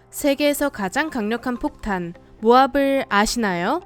세계에서 가장 강력한 폭탄, 모압을 아시나요?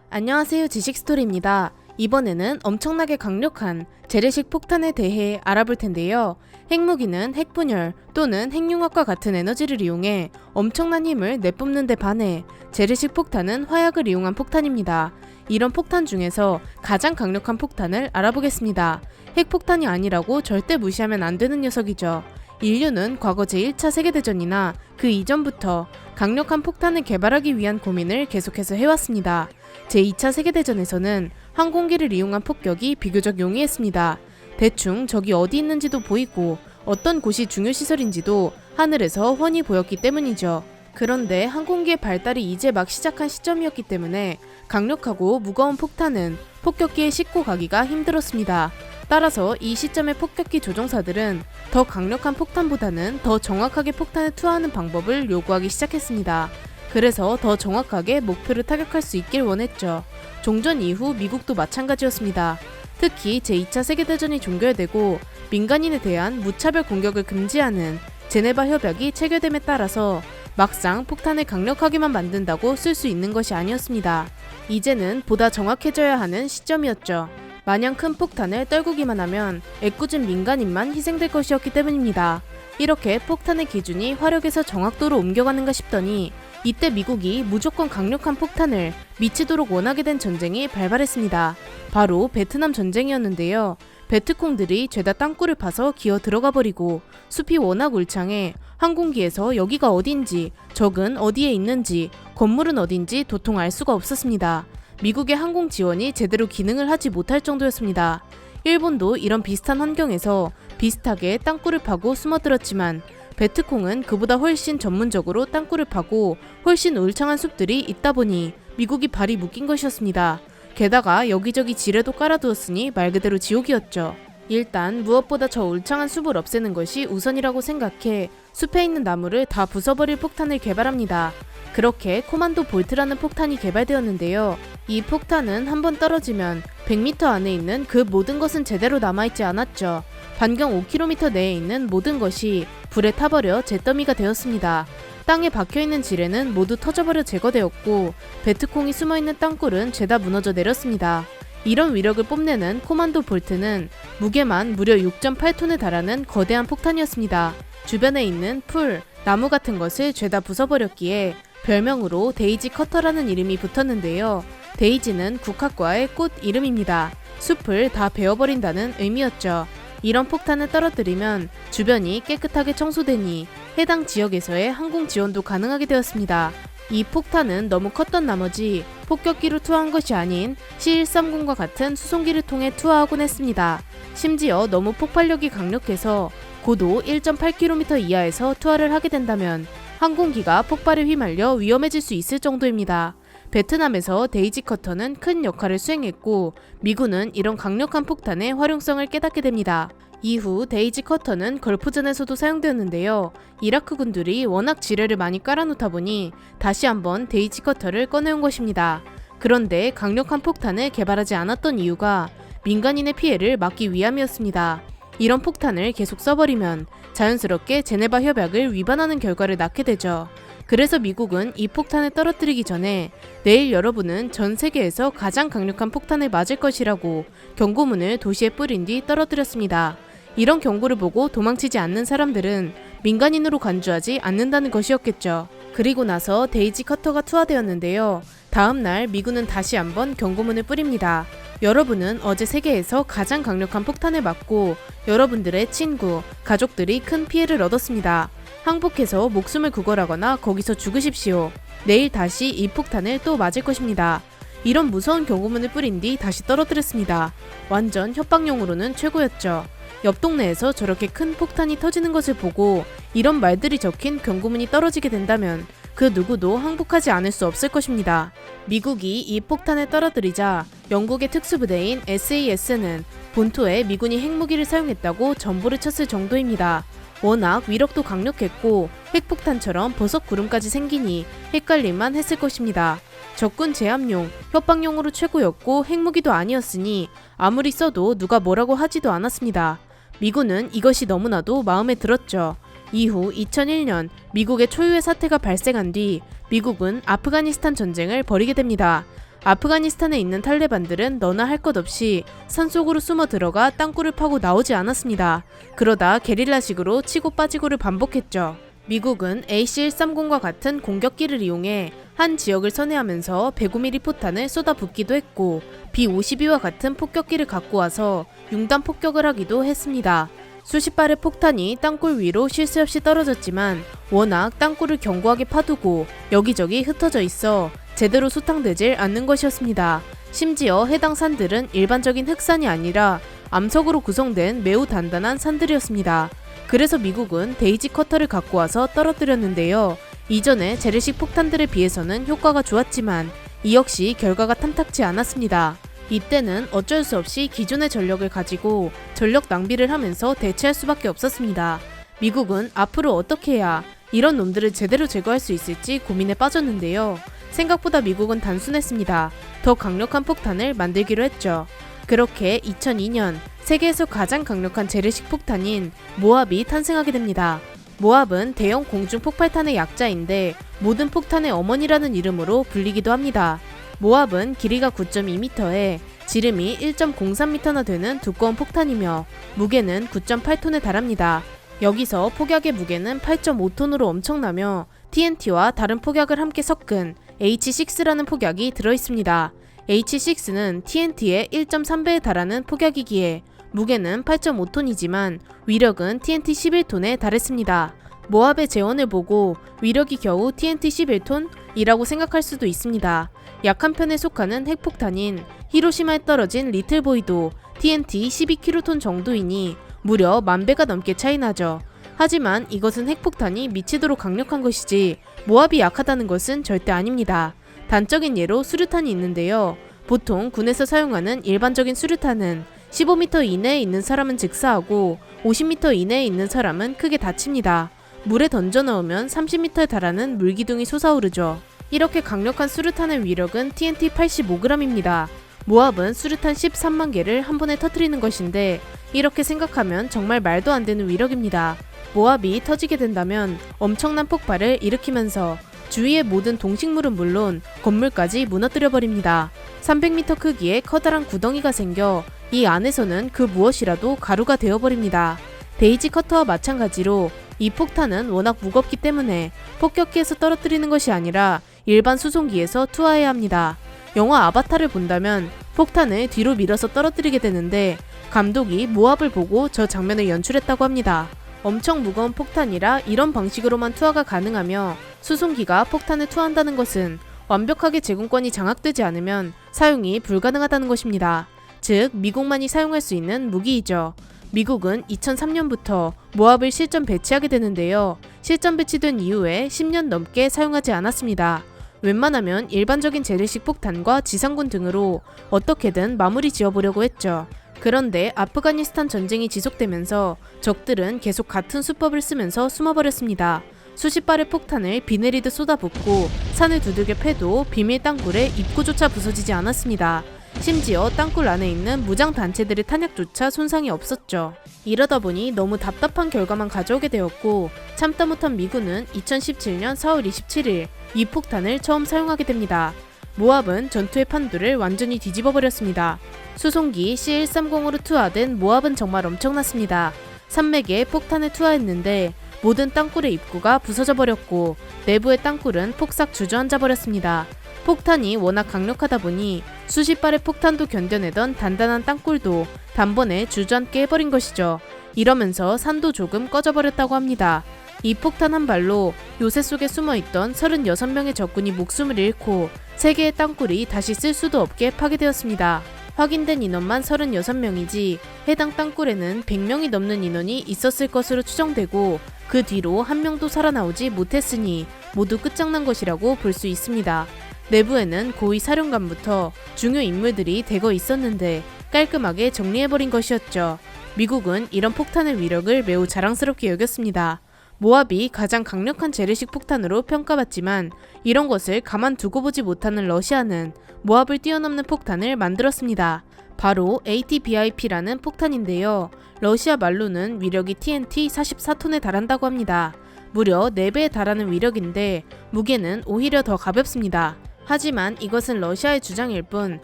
안녕하세요, 지식스토리입니다. 이번에는 엄청나게 강력한 재래식 폭탄에 대해 알아볼 텐데요. 핵무기는 핵분열 또는 핵융합과 같은 에너지를 이용해 엄청난 힘을 내뿜는 데 반해 재래식 폭탄은 화약을 이용한 폭탄입니다. 이런 폭탄 중에서 가장 강력한 폭탄을 알아보겠습니다. 핵폭탄이 아니라고 절대 무시하면 안 되는 녀석이죠. 인류는 과거 제1차 세계대전이나 그 이전부터 강력한 폭탄을 개발하기 위한 고민을 계속해서 해왔습니다. 제2차 세계대전에서는 항공기를 이용한 폭격이 비교적 용이했습니다. 대충 적이 어디 있는지도 보이고 어떤 곳이 중요시설인지도 하늘에서 훤히 보였기 때문이죠. 그런데 항공기의 발달이 이제 막 시작한 시점이었기 때문에 강력하고 무거운 폭탄은 폭격기에 싣고 가기가 힘들었습니다. 따라서 이 시점의 폭격기 조종사들은 더 강력한 폭탄보다는 더 정확하게 폭탄을 투하하는 방법을 요구하기 시작했습니다. 그래서 더 정확하게 목표를 타격할 수 있길 원했죠. 종전 이후 미국도 마찬가지였습니다. 특히 제2차 세계대전이 종결되고 민간인에 대한 무차별 공격을 금지하는 제네바 협약이 체결됨에 따라서 막상 폭탄을 강력하게만 만든다고 쓸 수 있는 것이 아니었습니다. 이제는 보다 정확해져야 하는 시점이었죠. 마냥 큰 폭탄을 떨구기만 하면 애꿎은 민간인만 희생될 것이었기 때문입니다. 이렇게 폭탄의 기준이 화력에서 정확도로 옮겨가는가 싶더니 이때 미국이 무조건 강력한 폭탄을 미치도록 원하게 된 전쟁이 발발했습니다. 바로 베트남 전쟁이었는데요. 베트콩들이 죄다 땅굴을 파서 기어 들어가 버리고 숲이 워낙 울창해 항공기에서 여기가 어딘지, 적은 어디에 있는지, 건물은 어딘지 도통 알 수가 없었습니다. 미국의 항공 지원이 제대로 기능을 하지 못할 정도였습니다. 일본도 이런 비슷한 환경에서 비슷하게 땅굴을 파고 숨어들었지만 베트콩은 그보다 훨씬 전문적으로 땅굴을 파고 훨씬 울창한 숲들이 있다 보니 미국이 발이 묶인 것이었습니다. 게다가 여기저기 지뢰도 깔아두었으니 말 그대로 지옥이었죠. 일단 무엇보다 저 울창한 숲을 없애는 것이 우선이라고 생각해 숲에 있는 나무를 다 부숴버릴 폭탄을 개발합니다. 그렇게 코만도 볼트라는 폭탄이 개발되었는데요. 이 폭탄은 한번 떨어지면 100m 안에 있는 그 모든 것은 제대로 남아있지 않았죠. 반경 5km 내에 있는 모든 것이 불에 타버려 잿더미가 되었습니다. 땅에 박혀있는 지뢰는 모두 터져버려 제거되었고 베트콩이 숨어있는 땅굴은 죄다 무너져 내렸습니다. 이런 위력을 뽐내는 코만도 볼트는 무게만 무려 6.8톤에 달하는 거대한 폭탄이었습니다. 주변에 있는 풀, 나무 같은 것을 죄다 부숴버렸기에 별명으로 데이지 커터라는 이름이 붙었는데요. 데이지는 국화과의 꽃 이름입니다. 숲을 다 베어버린다는 의미였죠. 이런 폭탄을 떨어뜨리면 주변이 깨끗하게 청소되니 해당 지역에서의 항공 지원도 가능하게 되었습니다. 이 폭탄은 너무 컸던 나머지 폭격기로 투하한 것이 아닌 C-130과 같은 수송기를 통해 투하하곤 했습니다. 심지어 너무 폭발력이 강력해서 고도 1.8km 이하에서 투하를 하게 된다면 항공기가 폭발에 휘말려 위험해질 수 있을 정도입니다. 베트남에서 데이지 커터는 큰 역할을 수행했고 미군은 이런 강력한 폭탄의 활용성을 깨닫게 됩니다. 이후 데이지 커터는 걸프전에서도 사용되었는데요. 이라크 군들이 워낙 지뢰를 많이 깔아놓다 보니 다시 한번 데이지 커터를 꺼내온 것입니다. 그런데 강력한 폭탄을 개발하지 않았던 이유가 민간인의 피해를 막기 위함이었습니다. 이런 폭탄을 계속 써버리면 자연스럽게 제네바 협약을 위반하는 결과를 낳게 되죠. 그래서 미국은 이 폭탄을 떨어뜨리기 전에 내일 여러분은 전 세계에서 가장 강력한 폭탄을 맞을 것이라고 경고문을 도시에 뿌린 뒤 떨어뜨렸습니다. 이런 경고를 보고 도망치지 않는 사람들은 민간인으로 간주하지 않는다는 것이었겠죠. 그리고 나서 데이지 커터가 투하되었는데요. 다음날 미군은 다시 한번 경고문을 뿌립니다. 여러분은 어제 세계에서 가장 강력한 폭탄을 맞고 여러분들의 친구, 가족들이 큰 피해를 얻었습니다. 항복해서 목숨을 구걸하거나 거기서 죽으십시오. 내일 다시 이 폭탄을 또 맞을 것입니다. 이런 무서운 경고문을 뿌린 뒤 다시 떨어뜨렸습니다. 완전 협박용으로는 최고였죠. 옆 동네에서 저렇게 큰 폭탄이 터지는 것을 보고 이런 말들이 적힌 경고문이 떨어지게 된다면 그 누구도 항복하지 않을 수 없을 것입니다. 미국이 이 폭탄을 떨어뜨리자 영국의 특수부대인 SAS는 본토에 미군이 핵무기를 사용했다고 전보를 쳤을 정도입니다. 워낙 위력도 강력했고 핵폭탄처럼 버섯 구름까지 생기니 헷갈릴만 했을 것입니다. 적군 제압용, 협박용으로 최고였고 핵무기도 아니었으니 아무리 써도 누가 뭐라고 하지도 않았습니다. 미군은 이것이 너무나도 마음에 들었죠. 이후 2001년 미국의 초유의 사태가 발생한 뒤 미국은 아프가니스탄 전쟁을 벌이게 됩니다. 아프가니스탄에 있는 탈레반들은 너나 할 것 없이 산속으로 숨어 들어가 땅굴을 파고 나오지 않았습니다. 그러다 게릴라식으로 치고 빠지고를 반복했죠. 미국은 AC-130과 같은 공격기를 이용해 한 지역을 선회하면서 105mm 포탄을 쏟아붓기도 했고 B-52와 같은 폭격기를 갖고 와서 융단 폭격을 하기도 했습니다. 수십 발의 폭탄이 땅굴 위로 쉴 새 없이 떨어졌지만 워낙 땅굴을 견고하게 파두고 여기저기 흩어져 있어 제대로 소탕되질 않는 것이었습니다. 심지어 해당 산들은 일반적인 흑산이 아니라 암석으로 구성된 매우 단단한 산들이었습니다. 그래서 미국은 데이지 커터를 갖고 와서 떨어뜨렸는데요. 이전의 재래식 폭탄들에 비해서는 효과가 좋았지만 이 역시 결과가 탐탁지 않았습니다. 이때는 어쩔 수 없이 기존의 전력을 가지고 전력 낭비를 하면서 대체할 수밖에 없었습니다. 미국은 앞으로 어떻게 해야 이런 놈들을 제대로 제거할 수 있을지 고민에 빠졌는데요. 생각보다 미국은 단순했습니다. 더 강력한 폭탄을 만들기로 했죠. 그렇게 2002년 세계에서 가장 강력한 재래식 폭탄인 모압이 탄생하게 됩니다. 모압은 대형 공중 폭발탄의 약자인데 모든 폭탄의 어머니라는 이름으로 불리기도 합니다. 모압은 길이가 9.2m에 지름이 1.03m나 되는 두꺼운 폭탄이며 무게는 9.8톤에 달합니다. 여기서 폭약의 무게는 8.5톤으로 엄청나며 TNT와 다른 폭약을 함께 섞은 H6라는 폭약이 들어있습니다. H6는 TNT의 1.3배에 달하는 폭약이기에 무게는 8.5톤이지만 위력은 TNT 11톤에 달했습니다. 모압의 재원을 보고 위력이 겨우 TNT 11톤이라고 생각할 수도 있습니다. 약한 편에 속하는 핵폭탄인 히로시마에 떨어진 리틀보이도 TNT 12킬로톤 정도이니 무려 10,000배가 넘게 차이나죠. 하지만 이것은 핵폭탄이 미치도록 강력한 것이지 모압이 약하다는 것은 절대 아닙니다. 단적인 예로 수류탄이 있는데요. 보통 군에서 사용하는 일반적인 수류탄은 15m 이내에 있는 사람은 즉사하고 50m 이내에 있는 사람은 크게 다칩니다. 물에 던져 넣으면 30m에 달하는 물기둥이 솟아오르죠. 이렇게 강력한 수류탄의 위력은 TNT 85g입니다. 모압은 수류탄 13만 개를 한 번에 터뜨리는 것인데 이렇게 생각하면 정말 말도 안 되는 위력입니다. 모압이 터지게 된다면 엄청난 폭발을 일으키면서 주위의 모든 동식물은 물론 건물까지 무너뜨려 버립니다. 300m 크기의 커다란 구덩이가 생겨 이 안에서는 그 무엇이라도 가루가 되어버립니다. 데이지 커터와 마찬가지로 이 폭탄은 워낙 무겁기 때문에 폭격기에서 떨어뜨리는 것이 아니라 일반 수송기에서 투하해야 합니다. 영화 아바타를 본다면 폭탄을 뒤로 밀어서 떨어뜨리게 되는데 감독이 모압을 보고 저 장면을 연출했다고 합니다. 엄청 무거운 폭탄이라 이런 방식으로만 투하가 가능하며 수송기가 폭탄을 투하한다는 것은 완벽하게 제공권이 장악되지 않으면 사용이 불가능하다는 것입니다. 즉 미국만이 사용할 수 있는 무기이죠. 미국은 2003년부터 모압을 실전 배치하게 되는데요. 실전 배치된 이후에 10년 넘게 사용하지 않았습니다. 웬만하면 일반적인 재래식 폭탄과 지상군 등으로 어떻게든 마무리 지어보려고 했죠. 그런데 아프가니스탄 전쟁이 지속되면서 적들은 계속 같은 수법을 쓰면서 숨어버렸습니다. 수십 발의 폭탄을 비 내리듯 쏟아붓고 산을 두들겨 패도 비밀 땅굴의 입구조차 부서지지 않았습니다. 심지어 땅굴 안에 있는 무장단체들의 탄약조차 손상이 없었죠. 이러다 보니 너무 답답한 결과만 가져오게 되었고 참다 못한 미군은 2017년 4월 27일 이 폭탄을 처음 사용하게 됩니다. 모압은 전투의 판도를 완전히 뒤집어버렸습니다. 수송기 C-130으로 투하된 모압은 정말 엄청났습니다. 산맥에 폭탄을 투하했는데 모든 땅굴의 입구가 부서져 버렸고 내부의 땅굴은 폭삭 주저앉아 버렸습니다. 폭탄이 워낙 강력하다 보니 수십 발의 폭탄도 견뎌내던 단단한 땅굴도 단번에 주저앉게 해버린 것이죠. 이러면서 산도 조금 꺼져버렸다고 합니다. 이 폭탄 한 발로 요새 속에 숨어있던 36명의 적군이 목숨을 잃고 세 개의 땅굴이 다시 쓸 수도 없게 파괴되었습니다. 확인된 인원만 36명이지 해당 땅굴에는 100명이 넘는 인원이 있었을 것으로 추정되고 그 뒤로 한 명도 살아나오지 못했으니 모두 끝장난 것이라고 볼 수 있습니다. 내부에는 고위 사령관부터 중요 인물들이 대거 있었는데 깔끔하게 정리해버린 것이었죠. 미국은 이런 폭탄의 위력을 매우 자랑스럽게 여겼습니다. 모압이 가장 강력한 재래식 폭탄으로 평가받지만 이런 것을 가만두고 보지 못하는 러시아는 모압을 뛰어넘는 폭탄을 만들었습니다. 바로 ATBIP라는 폭탄인데요. 러시아 말로는 위력이 TNT 44톤에 달한다고 합니다. 무려 4배에 달하는 위력인데 무게는 오히려 더 가볍습니다. 하지만 이것은 러시아의 주장일 뿐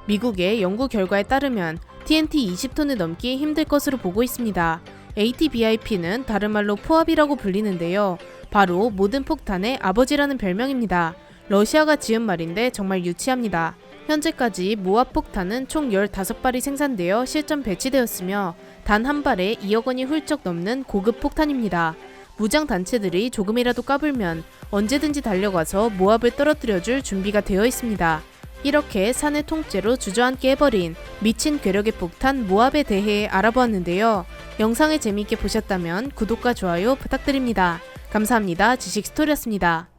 미국의 연구 결과에 따르면 TNT 20톤을 넘기 힘들 것으로 보고 있습니다. ATBIP는 다른 말로 포압이라고 불리는데요. 바로 모든 폭탄의 아버지라는 별명입니다. 러시아가 지은 말인데 정말 유치합니다. 현재까지 모압 폭탄은 총 15발이 생산되어 실전 배치되었으며 단 한 발에 2억 원이 훌쩍 넘는 고급 폭탄입니다. 무장 단체들이 조금이라도 까불면 언제든지 달려가서 모압을 떨어뜨려줄 준비가 되어 있습니다. 이렇게 사내 통째로 주저앉게 해버린 미친 괴력의 폭탄 모압에 대해 알아보았는데요. 영상을 재미있게 보셨다면 구독과 좋아요 부탁드립니다. 감사합니다. 지식스토리였습니다.